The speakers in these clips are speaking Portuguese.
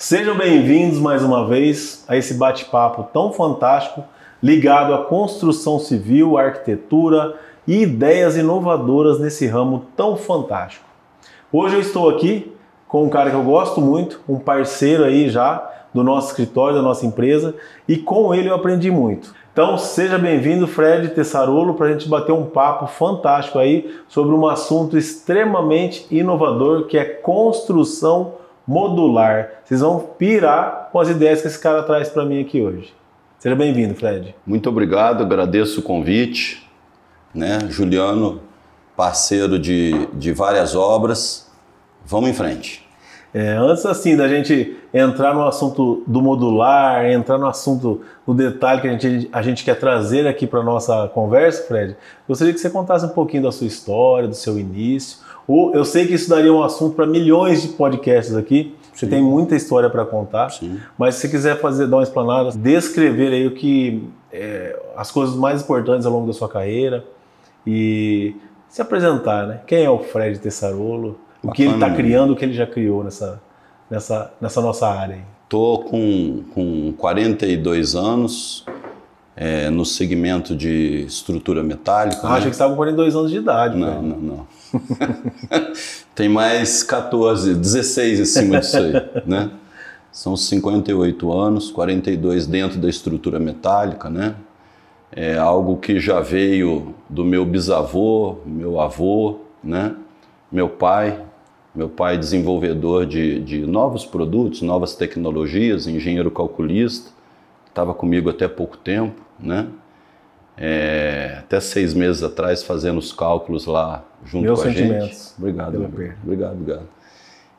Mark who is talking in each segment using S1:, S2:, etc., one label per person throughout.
S1: Sejam bem-vindos mais uma vez a esse bate-papo tão fantástico ligado à construção civil, arquitetura e ideias inovadoras nesse ramo tão fantástico. Hoje eu estou aqui com um cara que eu gosto muito, um parceiro aí já do nosso escritório, da nossa empresa, e com ele eu aprendi muito. Então seja bem-vindo, Fred Tessarolo, para a gente bater um papo fantástico aí sobre um assunto extremamente inovador que é construção modular. Vocês vão pirar com as ideias que esse cara traz para mim aqui hoje. Seja bem-vindo, Fred.
S2: Muito obrigado, agradeço o convite, né? Juliano, parceiro de várias obras. Vamos em frente.
S1: Antes assim da gente entrar no assunto do modular, entrar no assunto, no detalhe que a gente quer trazer aqui para nossa conversa, Fred, gostaria que você contasse um pouquinho da sua história, do seu início. Eu sei que isso daria um assunto para milhões de podcasts aqui. Você tem muita história para contar. Sim. Mas se você quiser dar uma explanada, descrever aí o que as coisas mais importantes ao longo da sua carreira e se apresentar, né? Quem é o Fred Tessarolo? O que ele está criando, o que ele já criou nessa nossa área aí?
S2: Estou com 42 anos no segmento de estrutura metálica.
S1: Achei que você estava com 42 anos de idade.
S2: Não. Tem mais 14, 16 acima disso aí, né? São 58 anos, 42 dentro da estrutura metálica, né? É algo que já veio do meu bisavô, meu avô, né? Meu pai desenvolvedor de novos produtos, novas tecnologias, engenheiro calculista, estava comigo até pouco tempo, né? Até 6 meses atrás fazendo os cálculos lá junto com a gente. Meus sentimentos. Obrigado.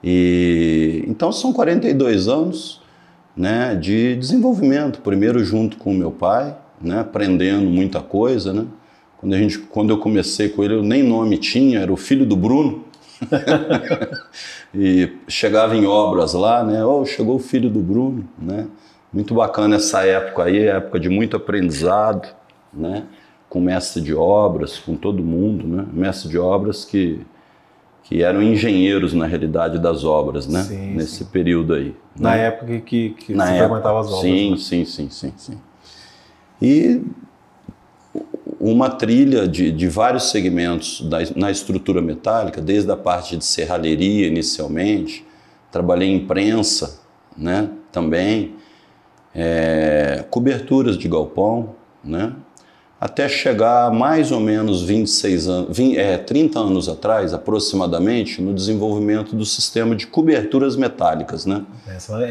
S2: E então são 42 anos, né, de desenvolvimento, primeiro junto com o meu pai, né, aprendendo muita coisa, né? Quando eu comecei com ele, eu nem nome tinha, era o filho do Bruno. E chegava em obras lá, né? Chegou o filho do Bruno, né? Muito bacana essa época aí, época de muito aprendizado, né? Com mestre de obras, com todo mundo, né? Mestre de obras que eram engenheiros na realidade das obras, né? Sim, nesse período aí.
S1: Na
S2: né?
S1: época que você frequentava as obras.
S2: Sim, né? sim. E uma trilha de vários segmentos na estrutura metálica, desde a parte de serralheria inicialmente, trabalhei em prensa, né, também, coberturas de galpão, né, até chegar mais ou menos 30 anos atrás, aproximadamente, no desenvolvimento do sistema de coberturas metálicas, né?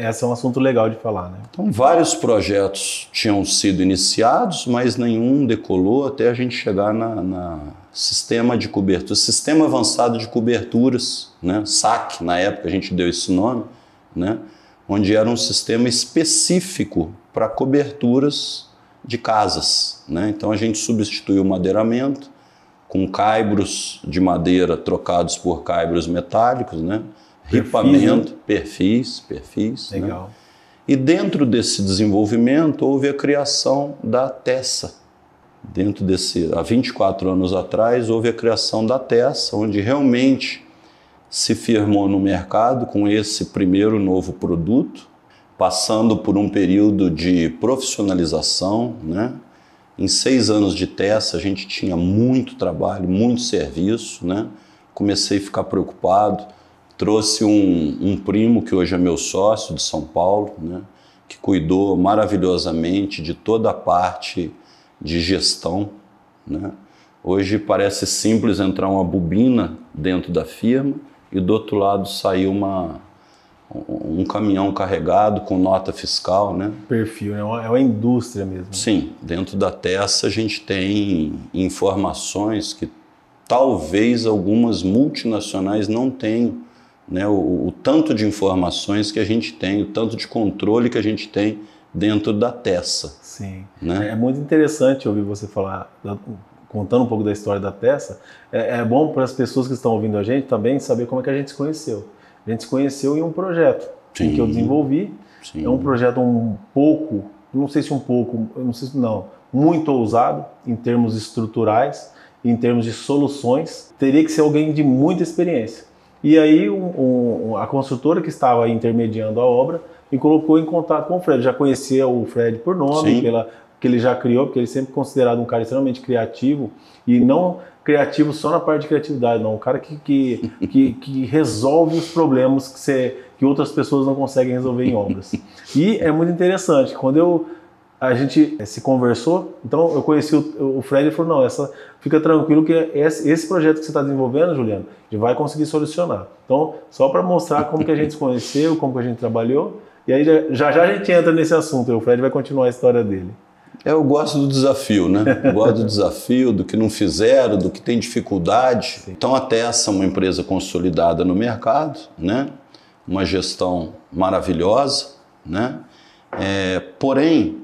S1: Esse é um assunto legal de falar, né?
S2: Então, vários projetos tinham sido iniciados, mas nenhum decolou até a gente chegar na sistema de cobertura, sistema avançado de coberturas, né? SAC, na época a gente deu esse nome, né? Onde era um sistema específico para coberturas de casas, né? Então a gente substituiu o madeiramento com caibros de madeira trocados por caibros metálicos, né? Ripamento, perfis.
S1: Legal.
S2: Né? E dentro desse desenvolvimento houve a criação da Tessa. Há 24 anos atrás houve a criação da Tessa, onde realmente se firmou no mercado com esse primeiro novo produto, passando por um período de profissionalização, né? Em 6 anos de Tessa a gente tinha muito trabalho, muito serviço, né? Comecei a ficar preocupado, trouxe um primo que hoje é meu sócio de São Paulo, né? Que cuidou maravilhosamente de toda a parte de gestão, né? Hoje parece simples entrar uma bobina dentro da firma e do outro lado sair um caminhão carregado com nota fiscal, né?
S1: Perfil, é uma indústria mesmo.
S2: Sim, dentro da Tessa a gente tem informações que talvez algumas multinacionais não tenham, né? O tanto de informações que a gente tem, o tanto de controle que a gente tem dentro da Tessa.
S1: Sim,
S2: né?
S1: É muito interessante ouvir você falar, contando um pouco da história da Tessa. É bom para as pessoas que estão ouvindo a gente também saber como é que a gente se conheceu. A gente se conheceu em um projeto que eu desenvolvi. Sim. É um projeto muito ousado em termos estruturais, em termos de soluções. Teria que ser alguém de muita experiência. E aí a construtora que estava intermediando a obra me colocou em contato com o Fred. Já conhecia o Fred por nome, que ele já criou, porque ele sempre é considerado um cara extremamente criativo, e não criativo só na parte de criatividade, não. Um cara que resolve os problemas que outras pessoas não conseguem resolver em obras. E é muito interessante, quando a gente se conversou, então eu conheci o Fred e ele falou, não, fica tranquilo que esse projeto que você está desenvolvendo, Juliano, a gente vai conseguir solucionar. Então, só para mostrar como que a gente se conheceu, como que a gente trabalhou, e aí já a gente entra nesse assunto, e o Fred vai continuar a história dele.
S2: Eu gosto do desafio, né? Eu gosto do desafio, do que não fizeram, do que tem dificuldade. Sim. Então a Tessa é uma empresa consolidada no mercado, né? Uma gestão maravilhosa, né? Porém,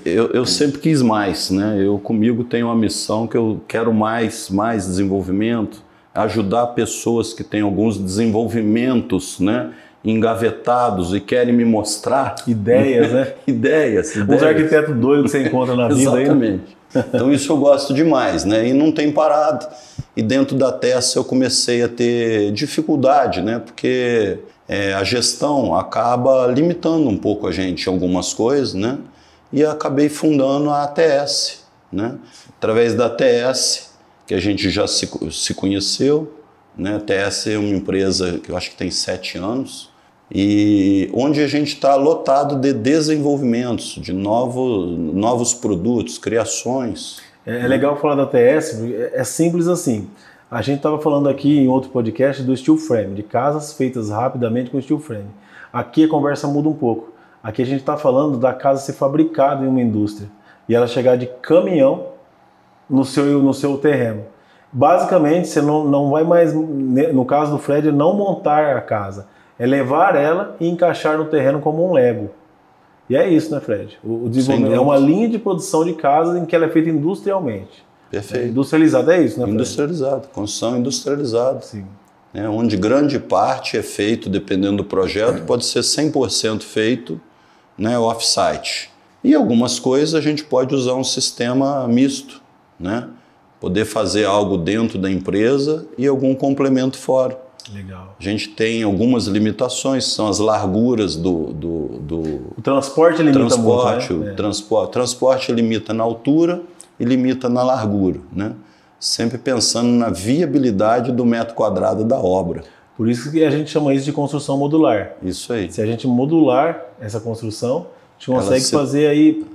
S2: eu sempre quis mais, né? Eu comigo tenho uma missão que eu quero mais desenvolvimento, ajudar pessoas que têm alguns desenvolvimentos, né? Engavetados e querem me mostrar
S1: ideias, né?
S2: ideias.
S1: Os arquitetos doidos que você encontra na vida.
S2: Exatamente. Então isso eu gosto demais, né? E não tem parado. E dentro da Tessa eu comecei a ter dificuldade, né? Porque a gestão acaba limitando um pouco a gente em algumas coisas, né? E acabei fundando a ATS, né? Através da ATS, que a gente já se conheceu, né? A ATS é uma empresa que eu acho que tem 7 anos, e onde a gente está lotado de desenvolvimentos, de novos produtos, criações.
S1: É legal falar da ATS, é simples assim. A gente estava falando aqui em outro podcast do steel frame, de casas feitas rapidamente com steel frame. Aqui a conversa muda um pouco. Aqui a gente está falando da casa ser fabricada em uma indústria e ela chegar de caminhão no seu terreno. Basicamente, você não vai mais, no caso do Fred, não montar a casa. É levar ela e encaixar no terreno como um Lego. E é isso, né, Fred? O desenvolvimento é uma linha de produção de casas em que ela é feita industrialmente.
S2: Perfeito.
S1: Industrializada é isso, né, Fred?
S2: Industrializado, construção industrializada.
S1: Sim.
S2: Onde grande parte é feito, dependendo do projeto, pode ser 100% feito, né, off-site. E algumas coisas a gente pode usar um sistema misto, né? Poder fazer algo dentro da empresa e algum complemento fora.
S1: Legal.
S2: A gente tem algumas limitações, são as larguras
S1: O transporte limita muito, né?
S2: O transporte limita na altura e limita na largura, né? Sempre pensando na viabilidade do metro quadrado da obra.
S1: Por isso que a gente chama isso de construção modular.
S2: Isso aí.
S1: Se a gente modular essa construção, a gente consegue fazer aí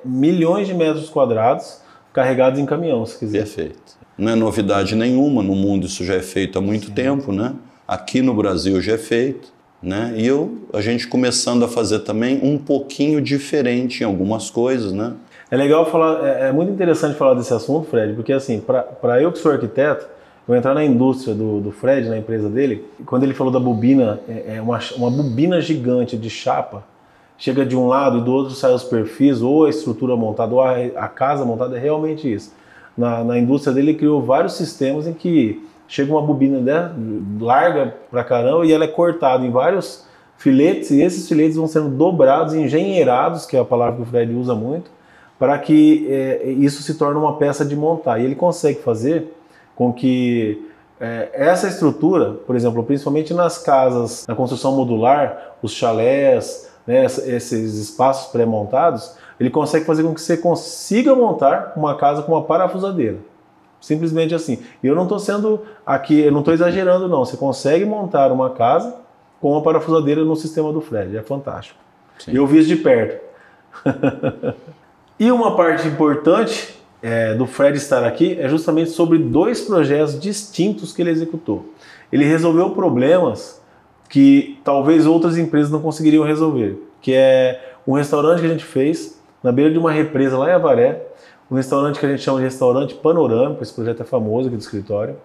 S1: milhões de metros quadrados carregados em caminhão, se quiser.
S2: Perfeito. Não é novidade nenhuma, no mundo isso já é feito há muito tempo, né? Aqui no Brasil já é feito, né? E a gente começando a fazer também um pouquinho diferente em algumas coisas, né?
S1: É legal falar, é muito interessante falar desse assunto, Fred, porque assim, para eu que sou arquiteto, eu entrar na indústria do Fred, na empresa dele, quando ele falou da bobina, uma bobina gigante de chapa, chega de um lado e do outro sai os perfis, ou a estrutura montada, ou a casa montada, é realmente isso. Na indústria dele, ele criou vários sistemas em que chega uma bobina larga pra caramba e ela é cortada em vários filetes, e esses filetes vão sendo dobrados, engenheirados, que é a palavra que o Fred usa muito, para que isso se torne uma peça de montar. E ele consegue fazer com que essa estrutura, por exemplo, principalmente nas casas, na construção modular, os chalés, né, esses espaços pré-montados, ele consegue fazer com que você consiga montar uma casa com uma parafusadeira. Simplesmente assim. E eu não estou sendo aqui, eu não estou exagerando não. Você consegue montar uma casa com uma parafusadeira no sistema do Fred. É fantástico. Sim. Eu vi isso de perto. E uma parte importante do Fred estar aqui é justamente sobre 2 projetos distintos que ele executou. Ele resolveu problemas que talvez outras empresas não conseguiriam resolver, que é um restaurante que a gente fez na beira de uma represa lá em Avaré, um restaurante que a gente chama de restaurante panorâmico, esse projeto é famoso aqui do escritório,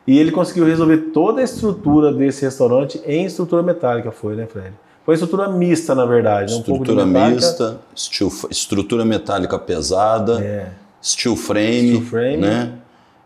S1: e ele conseguiu resolver toda a estrutura desse restaurante em estrutura metálica, né, Fred? Foi estrutura mista, na verdade.
S2: Estrutura mista, estrutura metálica pesada, steel frame, né?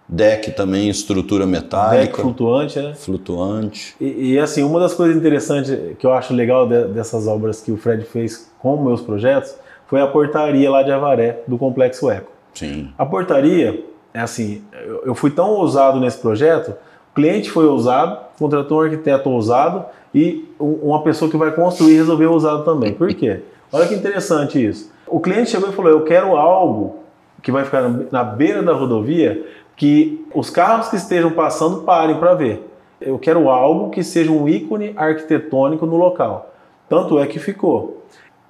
S2: Deck também, estrutura metálica.
S1: Deck flutuante, né?
S2: Flutuante.
S1: E assim, uma das coisas interessantes que eu acho legal dessas obras que o Fred fez com meus projetos foi a portaria lá de Avaré, do Complexo Eco.
S2: Sim.
S1: A portaria, é assim, eu fui tão ousado nesse projeto, o cliente foi ousado, contratou um arquiteto ousado e uma pessoa que vai construir resolveu ousado também. Por quê? Olha que interessante isso. O cliente chegou e falou, eu quero algo que vai ficar na beira da rodovia, que os carros que estejam passando parem para ver. Eu quero algo que seja um ícone arquitetônico no local. Tanto é que ficou.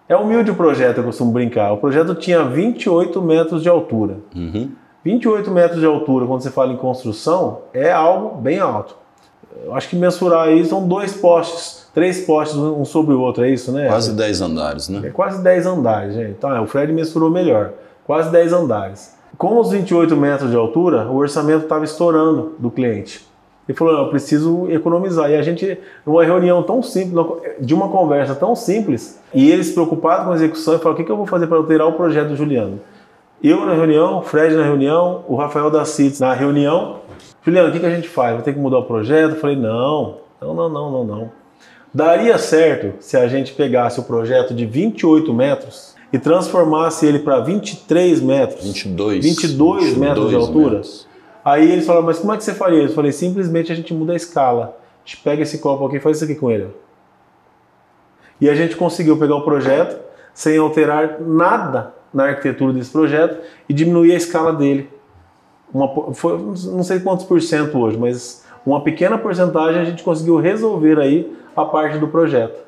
S1: É humilde o projeto, eu costumo brincar. O projeto tinha 28 metros de altura. 28 metros de altura, quando você fala em construção, é algo bem alto. Eu acho que mensurar aí são 2 postes, 3 postes um sobre o outro, é isso, né?
S2: Quase 10 andares, né?
S1: É quase 10 andares, gente. Então, o Fred mensurou melhor. Quase 10 andares. Com os 28 metros de altura, o orçamento estava estourando do cliente. Ele falou, não, eu preciso economizar. E a gente, numa reunião tão simples, de uma conversa tão simples, e eles preocupados com a execução, ele falou, o que eu vou fazer para alterar o projeto do Juliano? Eu na reunião, o Fred na reunião, o Rafael da CITES na reunião. Juliano, o que a gente faz? Vai ter que mudar o projeto? Eu falei, não. Daria certo se a gente pegasse o projeto de 28 metros e transformasse ele para 23 metros. 22 metros de altura. Metros. Aí eles falaram, mas como é que você faria? Eu falei, simplesmente a gente muda a escala. A gente pega esse copo aqui e faz isso aqui com ele. E a gente conseguiu pegar o projeto sem alterar nada na arquitetura desse projeto e diminuir a escala dele. Não sei quantos por cento hoje, mas uma pequena porcentagem a gente conseguiu resolver aí a parte do projeto.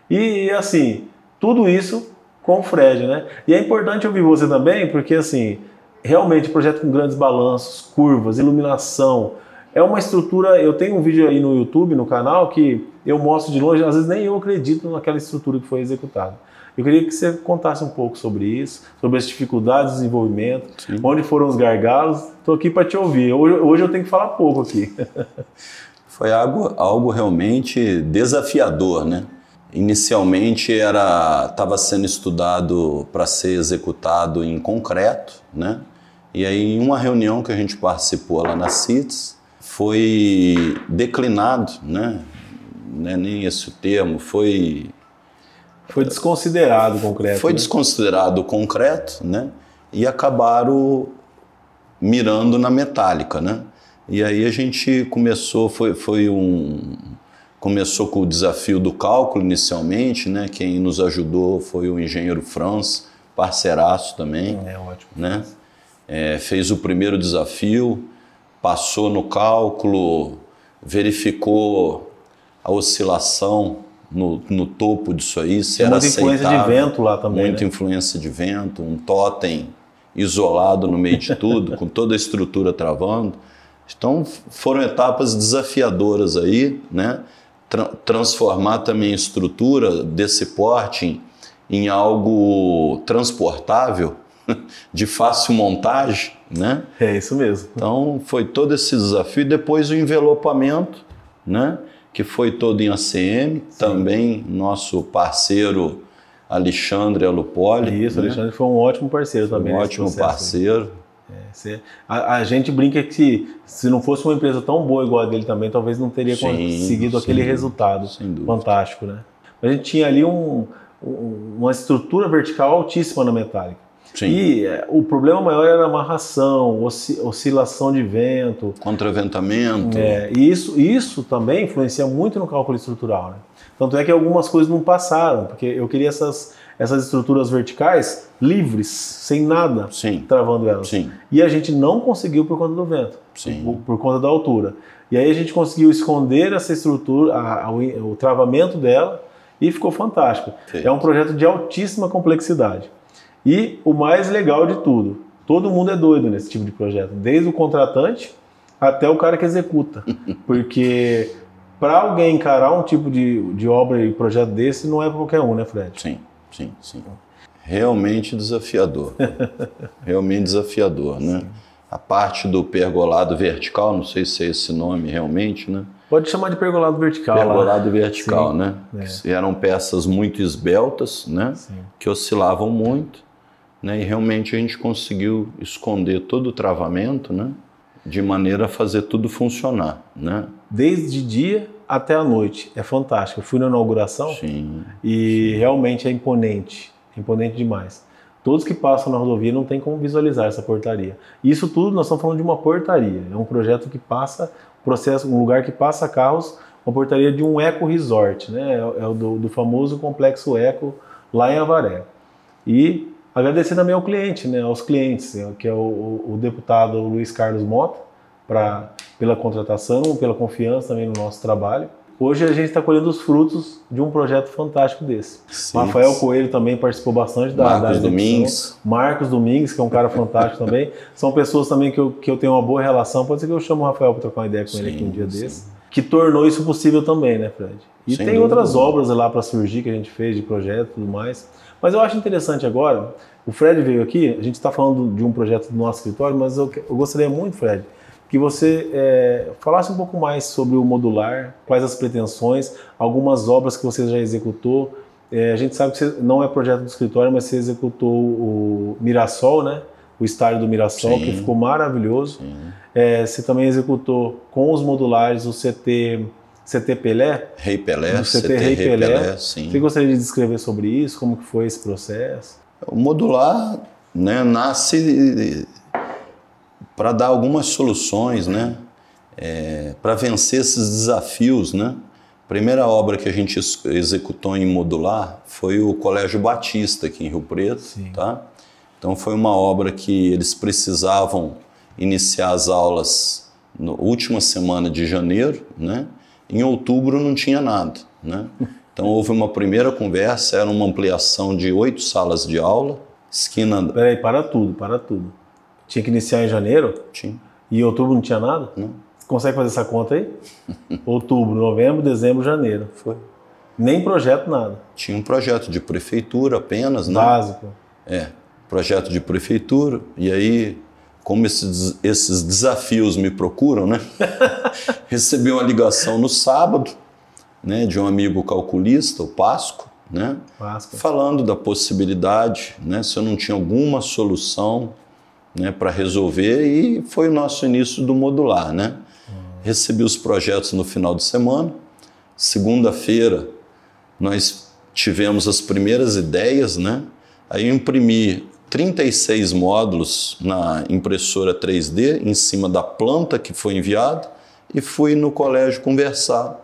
S1: E assim, tudo isso com o Fred, né? E é importante ouvir você também, porque assim, realmente projeto com grandes balanços, curvas, iluminação, é uma estrutura, eu tenho um vídeo aí no YouTube, no canal, que eu mostro de longe, às vezes nem eu acredito naquela estrutura que foi executada. Eu queria que você contasse um pouco sobre isso, sobre as dificuldades de desenvolvimento, sim, onde foram os gargalos. Estou aqui para te ouvir. Hoje eu tenho que falar pouco aqui.
S2: Foi algo realmente desafiador, né? Inicialmente estava sendo estudado para ser executado em concreto, né? E aí em uma reunião que a gente participou lá na CITES, foi declinado, né? Não é nem esse o termo, foi
S1: desconsiderado o concreto.
S2: Foi, né? Desconsiderado o concreto, né? E acabaram mirando na metálica, né? E aí a gente começou, começou com o desafio do cálculo inicialmente, né? Quem nos ajudou foi o engenheiro Franz, parceiraço também.
S1: É ótimo.
S2: Né? Fez o primeiro desafio, passou no cálculo, verificou a oscilação no topo disso aí, se era aceitável.
S1: Muita influência de vento lá também,
S2: muita, né? Influência de vento, um totem isolado no meio de tudo, com toda a estrutura travando. Então foram etapas desafiadoras aí, né? Transformar também a estrutura desse porte em algo transportável, de fácil montagem, né?
S1: É isso mesmo.
S2: Então foi todo esse desafio e depois o envelopamento, né? Que foi todo em ACM, sim, também nosso parceiro Alexandre Alupoli.
S1: Isso, né? Alexandre foi um ótimo parceiro também.
S2: Um ótimo parceiro.
S1: A gente brinca que se não fosse uma empresa tão boa igual a dele também, talvez não teria conseguido aquele resultado fantástico, né? A gente tinha ali uma estrutura vertical altíssima na metálica. Sim. E o problema maior era a amarração, oscilação de vento,
S2: contraventamento.
S1: E isso também influencia muito no cálculo estrutural, né? Tanto é que algumas coisas não passaram, porque eu queria essas estruturas verticais livres, sem nada, sim, travando elas. Sim. E a gente não conseguiu por conta do vento, sim, por conta da altura. E aí a gente conseguiu esconder essa estrutura, o travamento dela, e ficou fantástico. Sim. É um projeto de altíssima complexidade. E o mais legal de tudo, todo mundo é doido nesse tipo de projeto, desde o contratante até o cara que executa. Porque para alguém encarar um tipo de obra e projeto desse, não é para qualquer um, né, Fred?
S2: Sim, sim, sim. Realmente desafiador. Realmente desafiador, né? Sim. A parte do pergolado vertical, não sei se é esse nome realmente, né?
S1: Pode chamar de pergolado vertical.
S2: Pergolado vertical, sim, né? Que eram peças muito esbeltas, né? Sim. Que oscilavam muito, né? E realmente a gente conseguiu esconder todo o travamento, né? De maneira a fazer tudo funcionar, né?
S1: Desde dia até a noite. É fantástico. Eu fui na inauguração, sim, e realmente é imponente demais. Todos que passam na rodovia não tem como visualizar essa portaria. Isso tudo nós estamos falando de uma portaria. É um projeto que passa processo, um lugar que passa carros, uma portaria de um eco resort, né? É o do famoso Complexo Eco lá em Avaré. E agradecer também ao cliente, né? Aos clientes, que é o deputado Luiz Carlos Mota, pela contratação, pela confiança também no nosso trabalho. Hoje a gente está colhendo os frutos de um projeto fantástico desse. Sim. Rafael Coelho também participou bastante da
S2: Domingues.
S1: Marcos Domingues, que é um cara fantástico também. São pessoas também que eu tenho uma boa relação. Pode ser que eu chame o Rafael para trocar uma ideia com ele aqui um dia desse. Que tornou isso possível também, né, Fred? E sem tem dúvida. Outras obras lá para surgir que a gente fez de projeto e tudo mais. Mas eu acho interessante agora, o Fred veio aqui, a gente está falando de um projeto do nosso escritório, mas eu gostaria muito, Fred, que você falasse um pouco mais sobre o modular, quais as pretensões, algumas obras que você já executou. A gente sabe que você não é projeto do escritório, mas você executou o Mirassol, né? O estádio do Mirassol, sim, que ficou maravilhoso. Você também executou com os modulares o CT Pelé?
S2: Rei Pelé,
S1: o CT Rei Pelé.
S2: Sim.
S1: Você gostaria de descrever sobre isso? Como que foi esse processo?
S2: O modular, né, nasce para dar algumas soluções, né, para vencer esses desafios, né. A primeira obra que a gente executou em modular foi o Colégio Batista aqui em Rio Preto, sim, tá? Então foi uma obra que eles precisavam iniciar as aulas na última semana de janeiro, né? Em outubro não tinha nada, né? Então houve uma primeira conversa, era uma ampliação de 8 salas de aula, esquina...
S1: Peraí, para tudo. Tinha que iniciar em janeiro?
S2: Tinha.
S1: E em outubro não tinha nada?
S2: Não.
S1: Você consegue fazer essa conta aí? Outubro, novembro, dezembro, janeiro.
S2: Foi.
S1: Nem projeto, nada.
S2: Tinha um projeto de prefeitura apenas, né?
S1: Básico.
S2: Projeto de prefeitura. E aí, como esses desafios me procuram, né? Recebi uma ligação no sábado, né, de um amigo calculista, o Pasco, né? Falando da possibilidade, né, se eu não tinha alguma solução, né, para resolver, e foi o nosso início do modular, né? Recebi os projetos no final de semana. Segunda-feira nós tivemos as primeiras ideias, né? Aí eu imprimi 36 módulos na impressora 3D em cima da planta que foi enviada e fui no colégio conversar.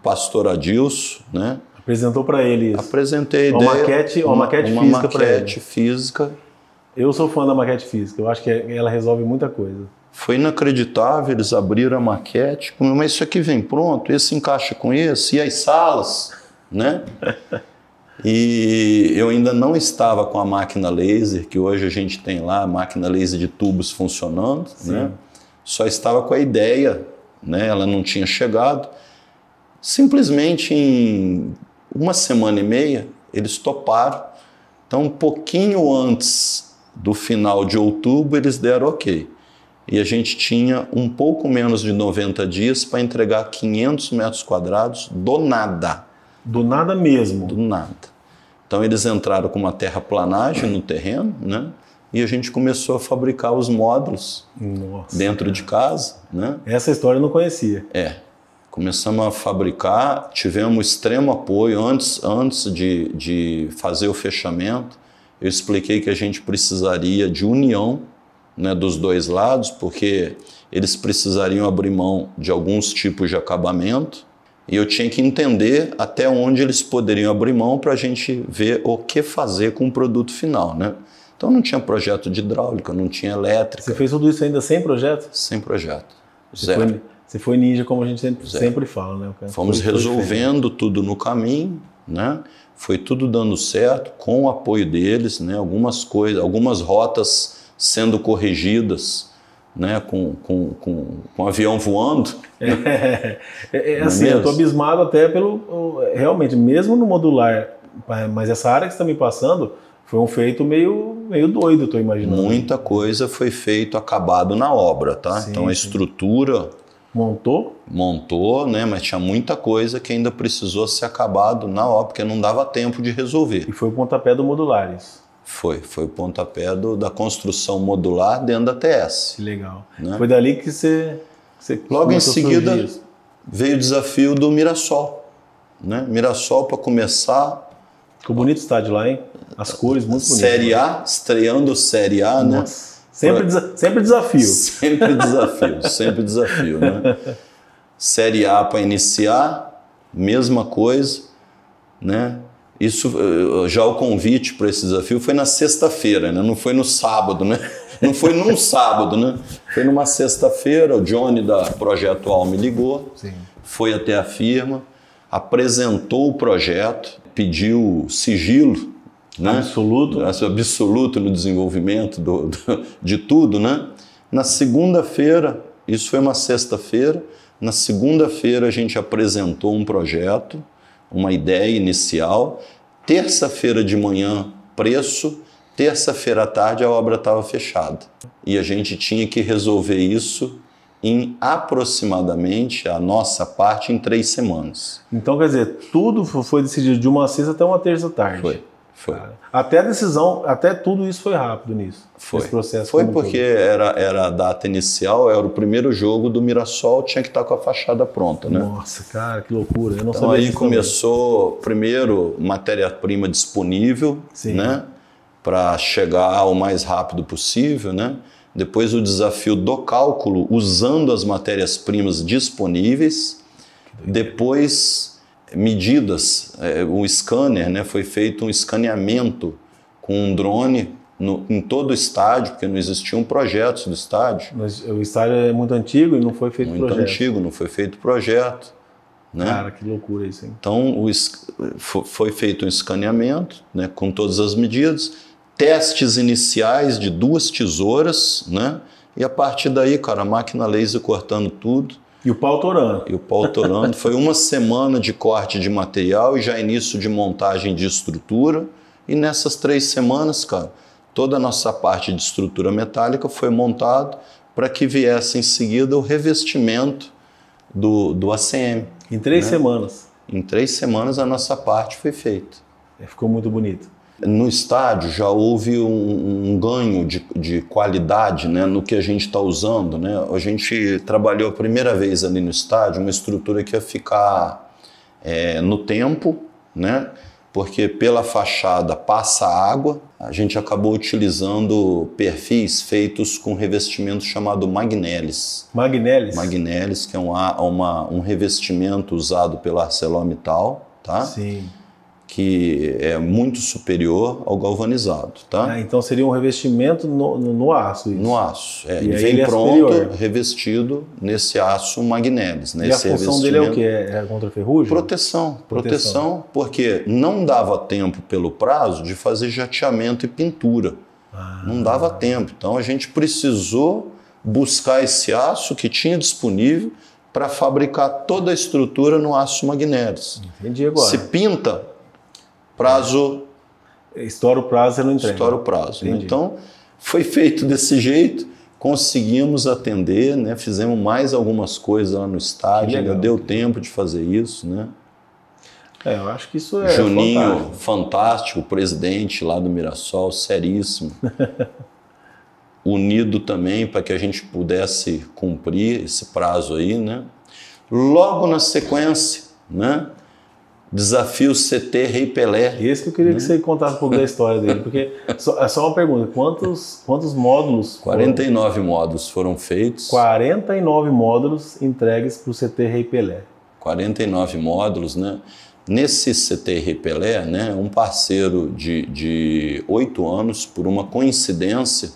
S2: Pastor Adilson, né?
S1: Apresentou para ele isso?
S2: Apresentei a ideia.
S1: Uma maquete física para ele. Uma maquete
S2: física.
S1: Eu sou fã da maquete física, eu acho que ela resolve muita coisa.
S2: Foi inacreditável, eles abriram a maquete, mas isso aqui vem pronto, esse encaixa com esse, e as salas, né? E eu ainda não estava com a máquina laser, que hoje a gente tem lá, a máquina laser de tubos funcionando, né? Só estava com a ideia, né? Ela não tinha chegado. Simplesmente em uma semana e meia, eles toparam. Então, um pouquinho antes do final de outubro, eles deram ok. E a gente tinha um pouco menos de 90 dias para entregar 500 metros quadrados do nada.
S1: Do nada mesmo?
S2: Do nada. Então, eles entraram com uma terraplanagem no terreno, né? E a gente começou a fabricar os módulos.
S1: Nossa,
S2: dentro de casa, né?
S1: Essa história eu não conhecia.
S2: Começamos a fabricar, tivemos extremo apoio antes de fazer o fechamento. Eu expliquei que a gente precisaria de união, né, dos dois lados, porque eles precisariam abrir mão de alguns tipos de acabamento e eu tinha que entender até onde eles poderiam abrir mão para a gente ver o que fazer com o produto final, né? Então não tinha projeto de hidráulica, não tinha elétrica.
S1: Você fez tudo isso ainda sem projeto?
S2: Sem projeto.
S1: Você foi ninja, como a gente sempre fala, né?
S2: Fomos resolvendo tudo no caminho, né? Foi tudo dando certo, com o apoio deles, né? Algumas coisas, algumas rotas sendo corrigidas, né? Com o avião voando.
S1: Assim, eu estou abismado até realmente, mesmo no modular, mas essa área que você está me passando foi um feito meio doido, estou imaginando.
S2: Muita coisa foi feito acabado na obra, tá?
S1: Sim,
S2: então a estrutura... Montou, né? Mas tinha muita coisa que ainda precisou ser acabado na obra, porque não dava tempo de resolver.
S1: E foi o pontapé do modular isso?
S2: Foi o pontapé da construção modular dentro da TS.
S1: Que legal.
S2: Né?
S1: Foi dali que você
S2: logo em seguida veio o desafio do Mirassol. Né? Mirassol para começar...
S1: Ficou bonito o estádio lá, hein? As cores muito bonitas.
S2: Série A, estreando Série A,
S1: Nossa,
S2: né?
S1: Sempre desafio.
S2: Sempre desafio, sempre desafio, né? Série A para iniciar, mesma coisa, né? Isso, já o convite para esse desafio foi na sexta-feira, né? Não foi no sábado, né? Não foi num sábado, né? Foi numa sexta-feira, o Johnny da Projeto Al me ligou,
S1: Sim.
S2: foi até a firma, apresentou o projeto, pediu sigilo, né? Absoluto no desenvolvimento de tudo, né? Na segunda-feira, isso foi uma sexta-feira, na segunda-feira a gente apresentou um projeto, uma ideia inicial, terça-feira de manhã, preço, terça-feira à tarde a obra estava fechada. E a gente tinha que resolver isso em aproximadamente a nossa parte em 3 semanas.
S1: Então, quer dizer, tudo foi decidido de uma sexta até uma terça à tarde.
S2: Foi.
S1: Até a decisão, até tudo isso foi rápido nisso.
S2: Foi.
S1: Esse processo
S2: foi porque era a data inicial, era o primeiro jogo do Mirassol, tinha que estar com a fachada pronta, né?
S1: Nossa, cara, que loucura. Eu não
S2: então
S1: sabia
S2: aí começou, primeiro, matéria-prima disponível,
S1: Sim.
S2: né? Para chegar o mais rápido possível, né? Depois o desafio do cálculo usando as matérias-primas disponíveis. Depois medidas, o scanner, né? Foi feito um escaneamento com um drone em todo o estádio, porque não existiam projetos do estádio.
S1: Mas o estádio é muito antigo e não foi feito projeto.
S2: Muito antigo, não foi feito projeto. Né?
S1: Cara, que loucura isso, hein?
S2: Então foi feito um escaneamento, né? Com todas as medidas, testes iniciais de 2 tesouras, né? E a partir daí, cara, a máquina laser cortando tudo.
S1: E o pau torando.
S2: Foi uma semana de corte de material e já início de montagem de estrutura. E nessas 3 semanas, cara, toda a nossa parte de estrutura metálica foi montada para que viesse em seguida o revestimento do ACM.
S1: Em 3 semanas?
S2: Em 3 semanas a nossa parte foi feita.
S1: Ficou muito bonito.
S2: No estádio já houve um ganho de qualidade, né, no que a gente está usando, né? A gente trabalhou a primeira vez ali no estádio uma estrutura que ia ficar no tempo, né? Porque pela fachada passa água. A gente acabou utilizando perfis feitos com revestimento chamado Magnelis.
S1: Magnelis?
S2: Magnelis, que é um revestimento usado pela ArcelorMittal, tá?
S1: Sim.
S2: Que é muito superior ao galvanizado, tá?
S1: Então seria um revestimento no aço, isso?
S2: No aço,
S1: ele
S2: vem pronto, revestido nesse aço Magnelis, né?
S1: E a função dele é o quê? É contra ferrugem?
S2: Proteção, porque não dava tempo pelo prazo de fazer jateamento e pintura. Não dava tempo, então a gente precisou buscar esse aço que tinha disponível para fabricar toda a estrutura no aço Magnelis.
S1: Entendi agora.
S2: Se pinta, prazo...
S1: Estoura o prazo, você não entrega.
S2: Estoura o prazo. Né? Então, foi feito desse jeito, conseguimos atender, né? Fizemos mais algumas coisas lá no estádio, ainda deu tempo de fazer isso. Né?
S1: Eu acho que isso é
S2: Juninho, fantástico, presidente lá do Mirassol, seríssimo. Unido também para que a gente pudesse cumprir esse prazo aí. Né? Logo na sequência, né? Desafio CT Rei Pelé.
S1: Esse que eu queria que você contasse um pouco da história dele, porque é só uma pergunta, quantos módulos?
S2: 49 módulos foram feitos.
S1: 49 módulos entregues para o CT Rei Pelé.
S2: 49 módulos, né? Nesse CT Rei Pelé, né, um parceiro de 8 anos, por uma coincidência,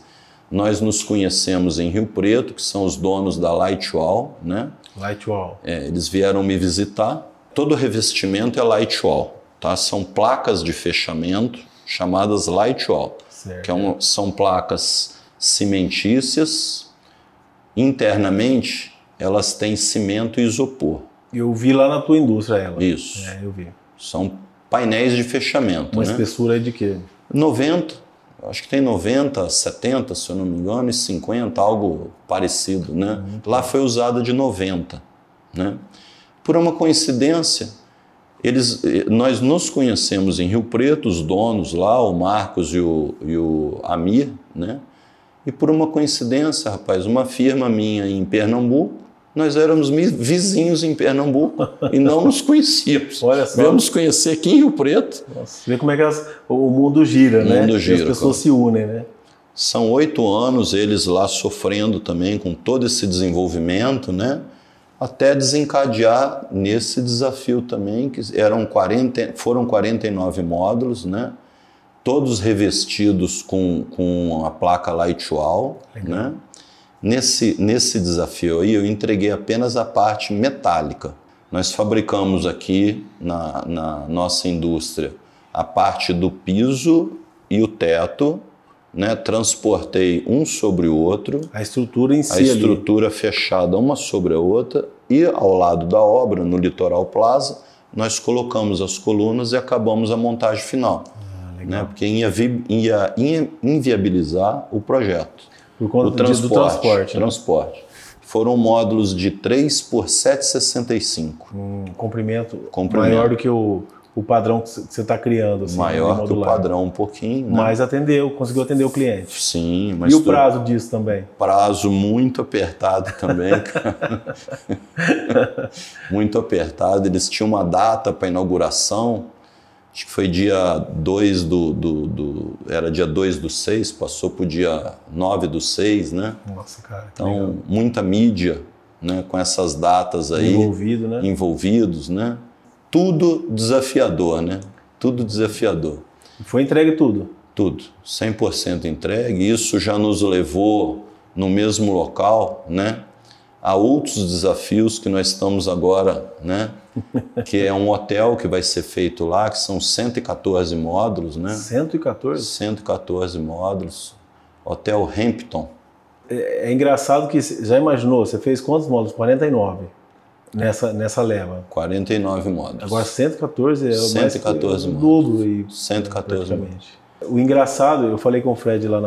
S2: nós nos conhecemos em Rio Preto, que são os donos da Lightwall, né?
S1: Lightwall.
S2: Eles vieram me visitar. Todo revestimento é Lightwall, tá? São placas de fechamento chamadas Lightwall, que são placas cimentícias. Internamente, elas têm cimento e isopor.
S1: Eu vi lá na tua indústria ela.
S2: Isso.
S1: Eu vi.
S2: São painéis de fechamento.
S1: Uma
S2: né?
S1: espessura de quê?
S2: 90, acho que tem 90, 70, se eu não me engano, e 50, algo parecido. Né? Lá foi usada de 90, né? Por uma coincidência, nós nos conhecemos em Rio Preto, os donos lá, o Marcos e o Amir, né? E por uma coincidência, rapaz, uma firma minha em Pernambuco, nós éramos vizinhos em Pernambuco e não nos conhecíamos.
S1: Olha só.
S2: Viemos conhecer aqui em Rio Preto.
S1: Nossa, vê como é que o mundo gira, né?
S2: O mundo gira.
S1: E as pessoas se unem, né?
S2: São 8 anos eles lá sofrendo também com todo esse desenvolvimento, né? Até desencadear nesse desafio também, que foram 49 módulos, né? Todos revestidos com a placa Lightwall, né? Nesse desafio aí eu entreguei apenas a parte metálica. Nós fabricamos aqui na nossa indústria a parte do piso e o teto, né? Transportei um sobre o outro.
S1: A estrutura em si.
S2: A estrutura fechada uma sobre a outra, e ao lado da obra, no Litoral Plaza, nós colocamos as colunas e acabamos a montagem final. Né? Porque ia inviabilizar o projeto.
S1: Por conta do transporte.
S2: Transporte. Né? Foram módulos de 3 por 7,65.
S1: Comprimento maior do que o padrão que você está criando. Assim,
S2: maior que o padrão um pouquinho. Né?
S1: Mas conseguiu atender o cliente.
S2: Sim. Mas
S1: e o prazo disso também?
S2: Prazo muito apertado também, cara. Muito apertado. Eles tinham uma data para inauguração. Acho que foi dia 2 era dia 2/6, passou para o dia 9/6, né?
S1: Nossa, cara.
S2: Então, muita mídia, né, com essas datas aí. Envolvidos, né? Tudo desafiador, né? Tudo desafiador.
S1: Foi entregue tudo?
S2: Tudo. 100% entregue. Isso já nos levou no mesmo local, né? Há outros desafios que nós estamos agora, né? Que é um hotel que vai ser feito lá, que são 114 módulos, né?
S1: 114?
S2: 114 módulos. Hotel Hampton.
S1: É engraçado que, já imaginou, você fez quantos módulos? 49 nessa leva.
S2: 49 módulos.
S1: Agora 114 é
S2: 114
S1: mais dobro.
S2: 114 módulos.
S1: O engraçado, eu falei com o Fred lá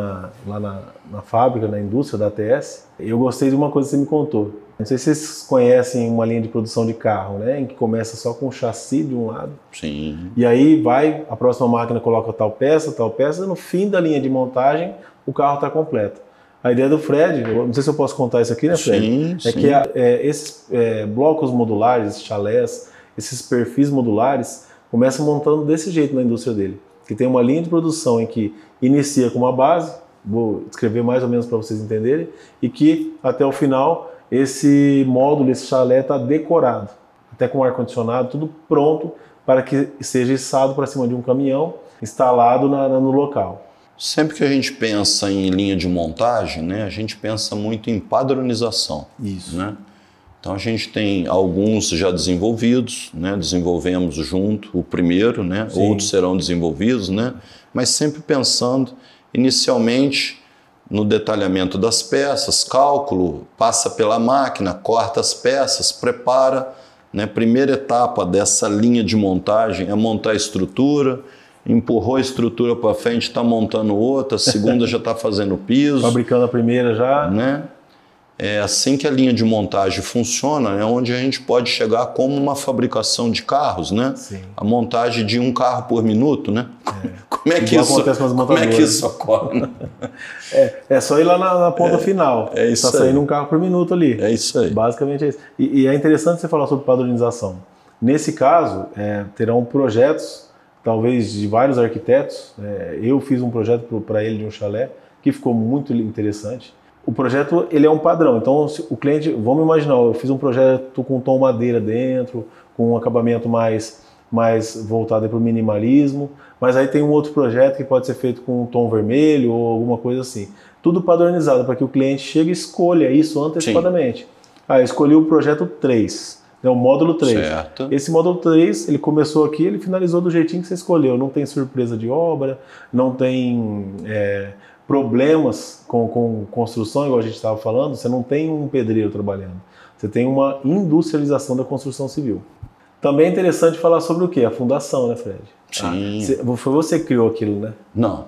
S1: na fábrica, na indústria da ATS, e eu gostei de uma coisa que você me contou. Não sei se vocês conhecem uma linha de produção de carro, né? Em que começa só com o chassi de um lado.
S2: Sim.
S1: E aí a próxima máquina coloca tal peça, no fim da linha de montagem, o carro está completo. A ideia do Fred, não sei se eu posso contar isso aqui, né, Fred?
S2: Sim.
S1: Que esses blocos modulares, esses chalés, esses perfis modulares, começam montando desse jeito na indústria dele. Que tem uma linha de produção em que inicia com uma base, vou descrever mais ou menos para vocês entenderem, e que até o final esse módulo, esse chalé está decorado, até com ar-condicionado, tudo pronto para que seja içado para cima de um caminhão, instalado no local.
S2: Sempre que a gente pensa em linha de montagem, né, a gente pensa muito em padronização.
S1: Isso.
S2: Né? Então a gente tem alguns já desenvolvidos, né? Desenvolvemos junto o primeiro, né? Outros serão desenvolvidos, né? Mas sempre pensando inicialmente no detalhamento das peças, cálculo, passa pela máquina, corta as peças, prepara, né? Primeira etapa dessa linha de montagem é montar a estrutura, empurrou a estrutura para frente, está montando outra, a segunda já está fazendo o piso.
S1: Fabricando a primeira já.
S2: Né? É assim que a linha de montagem funciona, é onde a gente pode chegar como uma fabricação de carros, né?
S1: Sim.
S2: A montagem de um carro por minuto, né? Como é que isso ocorre? Né?
S1: É só ir lá na ponta final.
S2: É isso aí.
S1: Está saindo um carro por minuto ali.
S2: É isso aí.
S1: Basicamente é isso. E é interessante você falar sobre padronização. Nesse caso, terão projetos, talvez de vários arquitetos. Eu fiz um projeto para ele de um chalé, que ficou muito interessante. O projeto, ele é um padrão, então o cliente, vamos imaginar, eu fiz um projeto com tom madeira dentro, com um acabamento mais voltado para o minimalismo, mas aí tem um outro projeto que pode ser feito com um tom vermelho ou alguma coisa assim. Tudo padronizado para que o cliente chegue e escolha isso antecipadamente. Sim. Eu escolhi o projeto 3, o módulo 3.
S2: Certo.
S1: Esse módulo 3, ele começou aqui, ele finalizou do jeitinho que você escolheu, não tem surpresa de obra, não tem... problemas com construção, igual a gente estava falando, você não tem um pedreiro trabalhando. Você tem uma industrialização da construção civil. Também é interessante falar sobre o quê? A fundação, né, Fred?
S2: Sim.
S1: Foi você que criou aquilo, né?
S2: Não.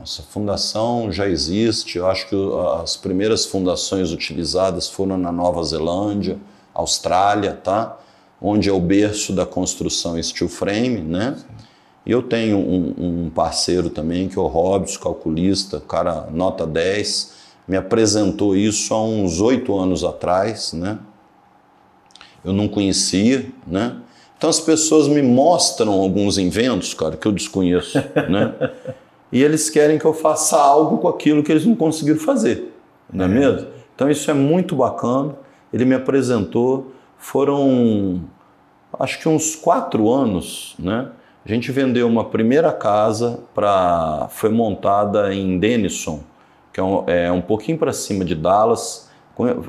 S2: Essa fundação já existe. Eu acho que as primeiras fundações utilizadas foram na Nova Zelândia, Austrália, tá? Onde é o berço da construção steel frame, né? Sim. E eu tenho um parceiro também, que é o Robson, calculista, cara nota 10, me apresentou isso há uns 8 anos atrás, né? Eu não conhecia, né? Então as pessoas me mostram alguns inventos, cara, que eu desconheço, né? e eles querem que eu faça algo com aquilo que eles não conseguiram fazer, não é mesmo? Então isso é muito bacana. Ele me apresentou, foram acho que uns 4 anos, né? A gente vendeu uma primeira casa, foi montada em Denison, que é um pouquinho para cima de Dallas.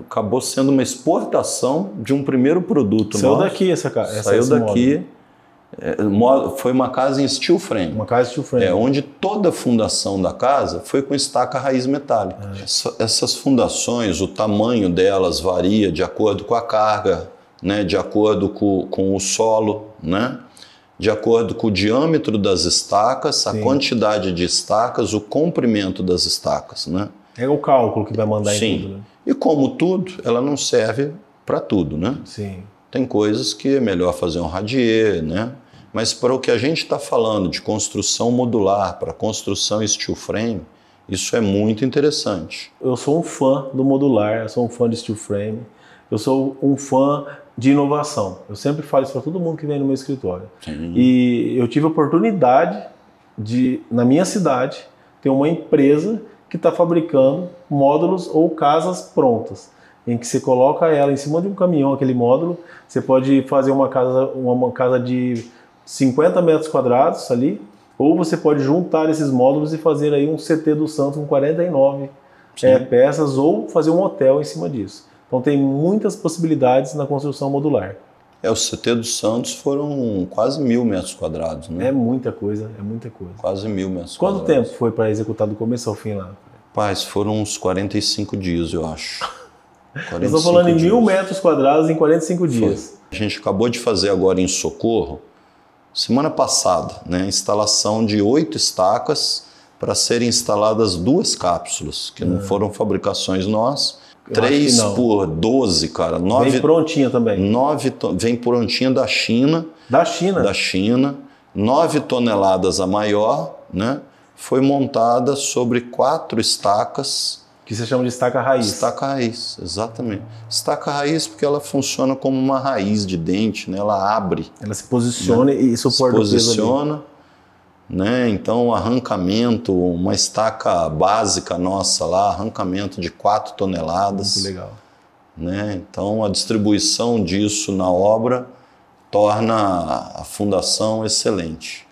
S2: Acabou sendo uma exportação de um primeiro produto.
S1: Saiu daqui essa casa?
S2: Saiu daqui. Foi uma casa em steel frame.
S1: Uma casa steel frame.
S2: Onde toda a fundação da casa foi com estaca raiz metálica. Essas fundações, o tamanho delas varia de acordo com a carga, né? De acordo com o solo, né? De acordo com o diâmetro das estacas, a quantidade de estacas, o comprimento das estacas, né?
S1: É o cálculo que vai mandar em tudo, né?
S2: E como tudo, ela não serve para tudo, né?
S1: Sim.
S2: Tem coisas que é melhor fazer um radier, né? Mas para o que a gente está falando de construção modular, para construção steel frame, isso é muito interessante.
S1: Eu sou um fã do modular, eu sou um fã de steel frame, eu sou um fã de inovação. Eu sempre falo isso para todo mundo que vem no meu escritório.
S2: Sim.
S1: E eu tive a oportunidade de, na minha cidade, ter uma empresa que está fabricando módulos ou casas prontas, em que você coloca ela em cima de um caminhão, aquele módulo, você pode fazer uma casa de 50 metros quadrados ali, ou você pode juntar esses módulos e fazer aí um CT do Santos com 49 peças, ou fazer um hotel em cima disso. Então tem muitas possibilidades na construção modular.
S2: O CT do Santos foram quase 1.000 metros quadrados, né?
S1: É muita coisa, é muita coisa.
S2: Quase 1.000 metros
S1: Quanto
S2: quadrados.
S1: tempo foi para executar do começo ao fim lá?
S2: Paz, foram uns 45 dias, eu acho.
S1: Eu estou falando em 1.000 metros quadrados em 45 dias.
S2: A gente acabou de fazer agora em Socorro, semana passada, né, a instalação de 8 estacas para serem instaladas 2 cápsulas, que não foram fabricações nossas. 3 por 12, cara. 9,
S1: vem prontinha também.
S2: 9, vem prontinha da China.
S1: Da China?
S2: Da China. 9 toneladas a maior, né? Foi montada sobre 4 estacas.
S1: Que você chama de estaca raiz.
S2: Estaca raiz, exatamente. Estaca raiz porque ela funciona como uma raiz de dente, né? Ela abre.
S1: Ela se posiciona, né? E suporta o peso ali.
S2: Se posiciona, né? Então o arrancamento, uma estaca básica nossa lá, arrancamento de 4 toneladas.
S1: Muito legal.
S2: Né? Então a distribuição disso na obra torna a fundação excelente.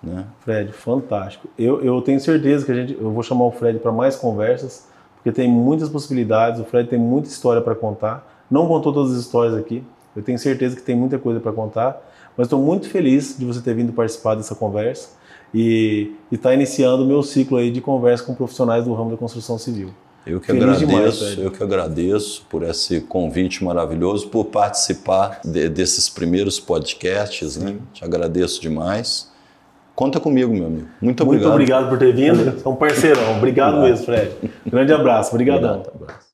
S2: Né?
S1: Fred, fantástico. Eu tenho certeza que eu vou chamar o Fred para mais conversas, porque tem muitas possibilidades, o Fred tem muita história para contar. Não contou todas as histórias aqui, eu tenho certeza que tem muita coisa para contar, mas estou muito feliz de você ter vindo participar dessa conversa e estar iniciando o meu ciclo aí de conversa com profissionais do ramo da construção civil.
S2: Eu que agradeço por esse convite maravilhoso, por participar desses primeiros podcasts, né? Te agradeço demais. Conta comigo, meu amigo. Muito obrigado.
S1: Muito obrigado por ter vindo. É um parceirão. Obrigado mesmo, Fred. Grande abraço. Obrigadão.
S2: Obrigado.